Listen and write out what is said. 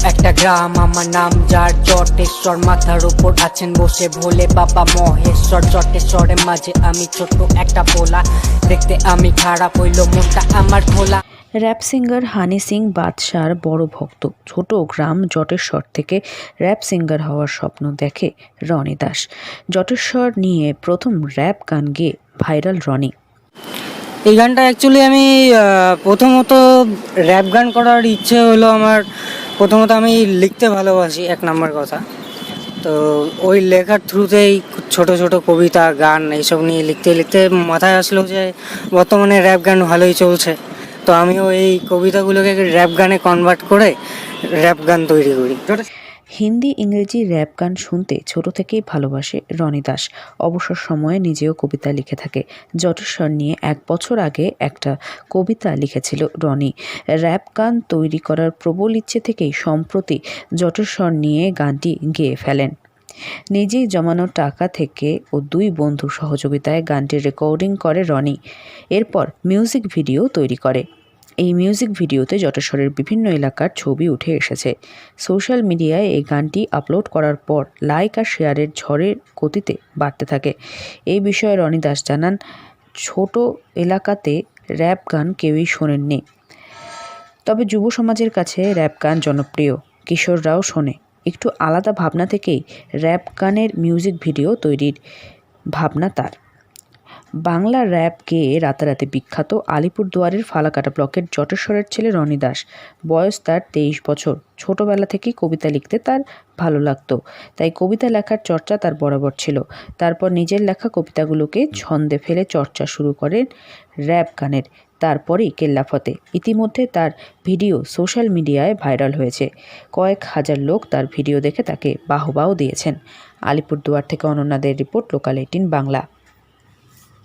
একটা গ্রাম আমার নাম যার জটেশ্বর, মাথার উপর আছেন বসে ভোলে বাবা মহেশ্বর। জটেশ্বরের মাঝে আমি ছোট একটা পোলা, দেখতে আমি খারাপ হইল মনটা আমার খোলা। র্যাপ সিঙ্গার হানি সিং বাদশার বড় ভক্ত। ছোট গ্রাম জটেশ্বর থেকে র্যাপ সিঙ্গার হওয়ার স্বপ্ন দেখে রনি দাস। জটেশ্বর নিয়ে প্রথম র্যাপ গান গেয়ে ভাইরাল রনি। এই গানটা অ্যাকচুয়ালি আমি প্রথমত র্যাপ গান করার ইচ্ছে হলো আমার। প্রথমত আমি লিখতে ভালোবাসি, এক নম্বর কথা। তো ওই লেখার থ্রুতেই ছোট ছোট কবিতা গান এইসব নিয়ে লিখতে লিখতে মাথায় আসলো যে বর্তমানে র্যাপ গান ভালোই চলছে। তো আমিও এই কবিতাগুলোকে র্যাপ গানে কনভার্ট করে র্যাপ গান তৈরি করি। হিন্দি ইংরেজি র্যাপ গান শুনতে ছোট থেকেই ভালোবাসে রনি দাস। অবসর সময়ে নিজেও কবিতা লিখে থাকে। জটেশ্বর নিয়ে 1 বছর আগে একটা কবিতা লিখেছিল রনি। র্যাপ গান তৈরি করার প্রবল ইচ্ছে থেকেই সম্প্রতি জটেশ্বর নিয়ে গানটি গেয়ে ফেলেন। নিজেই জমানো টাকা থেকে ও 2 বন্ধুর সহযোগিতায় গানটির রেকর্ডিং করে রনি। এরপর মিউজিক ভিডিও তৈরি করে। এই মিউজিক ভিডিওতে জটেশ্বরের বিভিন্ন এলাকার ছবি উঠে এসেছে। সোশ্যাল মিডিয়ায় এই গানটি আপলোড করার পর লাইক আর শেয়ারের ঝড়ের গতিতে বাড়তে থাকে। এই বিষয়ে রনি দাস জানান, ছোট এলাকাতে র্যাপ গান কেউই শোনেননি, তবে যুব সমাজের কাছে র্যাপ গান জনপ্রিয়। কিশোররাও শোনে। একটু আলাদা ভাবনা থেকেই র্যাপ গানের মিউজিক ভিডিও তৈরির ভাবনা তার। বাংলা র্যাপ গেয়ে রাতারাতি বিখ্যাত আলিপুরদুয়ারের ফালাকাটা ব্লকের জটেশ্বরের ছেলে রনি দাস। বয়স তার 23 বছর। ছোটবেলা থেকেই কবিতা লিখতে তার ভালো লাগতো, তাই কবিতা লেখার চর্চা তার বরাবর ছিল। তারপর নিজের লেখা কবিতাগুলোকে ছন্দে ফেলে চর্চা শুরু করেন র্যাপ গানের। তারপরেই কেল্লাফতে। ইতিমধ্যে তার ভিডিও সোশ্যাল মিডিয়ায় ভাইরাল হয়েছে। কয়েক হাজার লোক তার ভিডিও দেখে তাকে বাহবাও দিয়েছেন। আলিপুরদুয়ার থেকে অনন্যাদের রিপোর্ট, লোকাল 18 বাংলা।